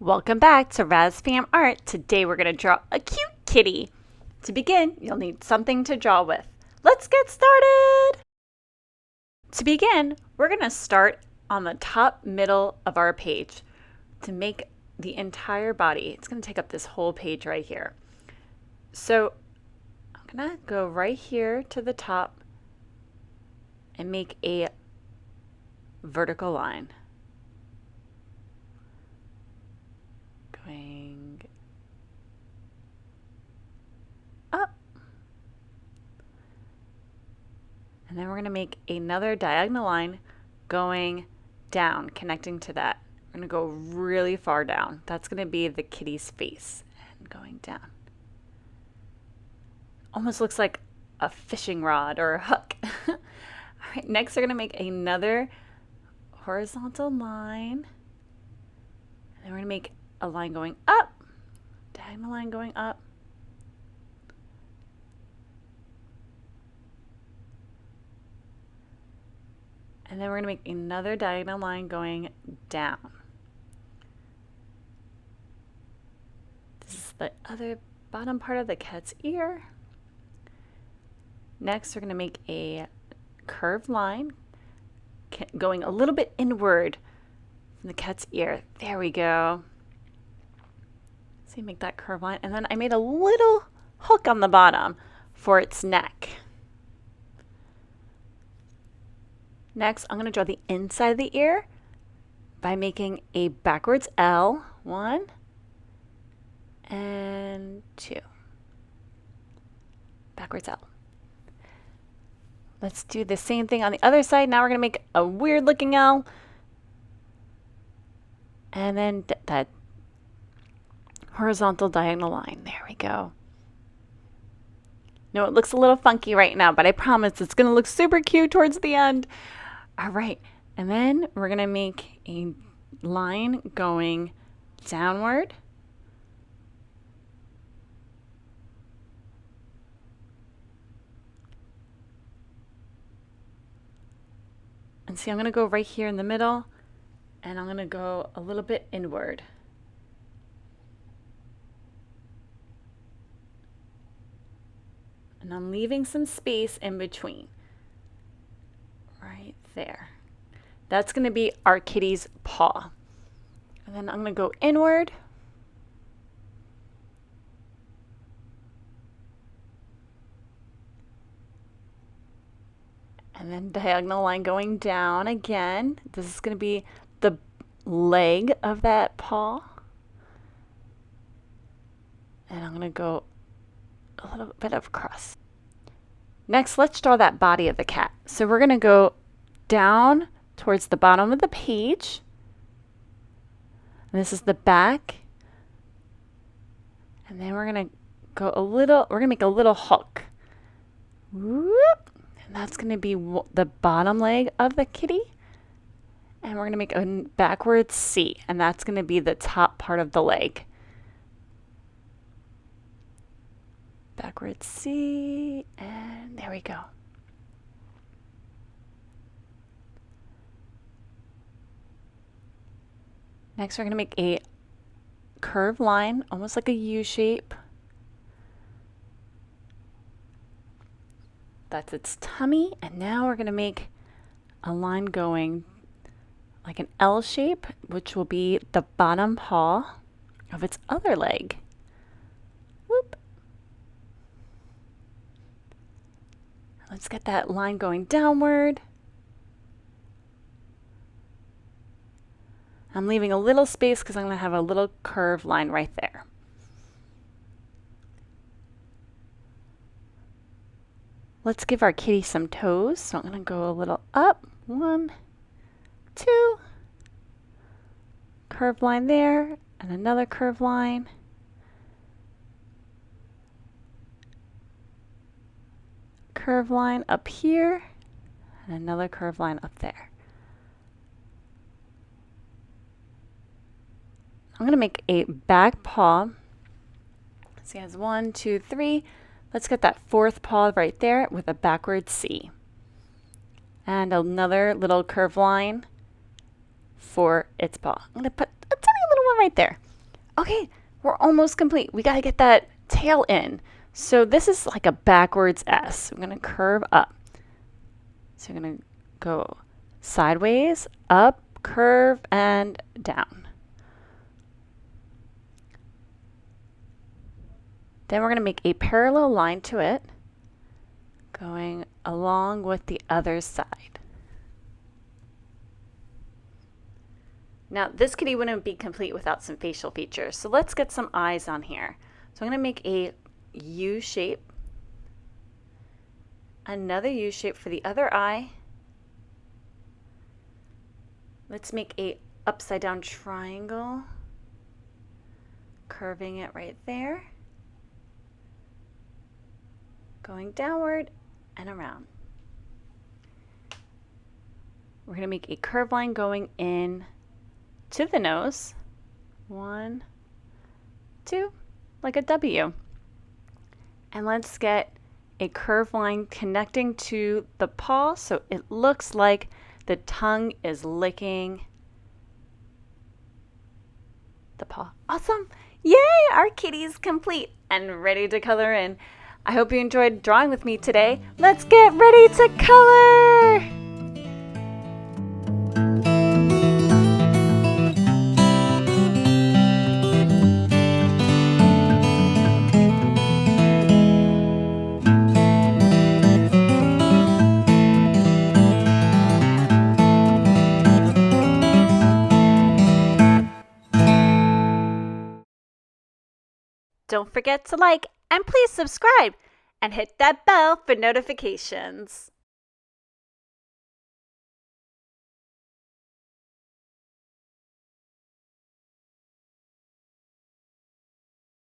Welcome back to RazFamArt. Today we're going to draw a cute kitty. To begin, you'll need something to draw with. Let's get started! To begin, we're going to start on the top middle of our page to make the entire body. It's going to take up this whole page right here. So I'm going to go right here to the top and make a vertical line. Going up. And then we're going to make another diagonal line going down, connecting to that. We're going to go really far down. That's going to be the kitty's face. And going down. Almost looks like a fishing rod or a hook. All right, next we're going to make another horizontal line. And then we're going to make a line going up, diagonal line going up, and then we're going to make another diagonal line going down. This is the other bottom part of the cat's ear. Next, we're going to make a curved line going a little bit inward from the cat's ear. There we go. So you make that curved line, and then I made a little hook on the bottom for its neck. Next, I'm going to draw the inside of the ear by making a backwards L, 1 and 2. Backwards L. Let's do the same thing on the other side. Now we're going to make a weird looking L, and then that horizontal diagonal line. There we go. No, it looks a little funky right now, but I promise it's going to look super cute towards the end. All right, and then we're going to make a line going downward. And see, I'm going to go right here in the middle, and I'm going to go a little bit inward. And I'm leaving some space in between. Right there. That's going to be our kitty's paw. And then I'm going to go inward. And then diagonal line going down again. This is going to be the leg of that paw. And I'm going to go a little bit of cross. Next, let's draw that body of the cat. So we're going to go down towards the bottom of the page. And this is the back. And then we're going to go we're going to make a little hook. Whoop. And that's going to be the bottom leg of the kitty. And we're going to make a backwards C. And that's going to be the top part of the leg. Backwards C, and there we go. Next, we're going to make a curved line, almost like a U shape. That's its tummy, and now we're going to make a line going like an L shape, which will be the bottom paw of its other leg. Whoop. Let's get that line going downward. I'm leaving a little space because I'm going to have a little curved line right there. Let's give our kitty some toes. So I'm going to go a little up. 1, 2. Curved line there, and another curved line. Curved line up here, and another curved line up there. I'm going to make a back paw. See, it has 1, 2, 3. Let's get that fourth paw right there with a backward C. And another little curved line for its paw. I'm going to put a tiny little one right there. Okay, we're almost complete. We got to get that tail in. So this is like a backwards S. We're going to curve up. So we're going to go sideways, up, curve, and down. Then we're going to make a parallel line to it, going along with the other side. Now, this kitty wouldn't be complete without some facial features, so let's get some eyes on here. So I'm going to make a U shape, another U shape for the other eye. Let's make a upside down triangle, curving it right there, going downward and around. We're going to make a curved line going in to the nose. 1, 2, like a W. And let's get a curved line connecting to the paw so it looks like the tongue is licking the paw. Awesome! Yay! Our kitty is complete and ready to color in. I hope you enjoyed drawing with me today. Let's get ready to color! Don't forget to like and please subscribe and hit that bell for notifications.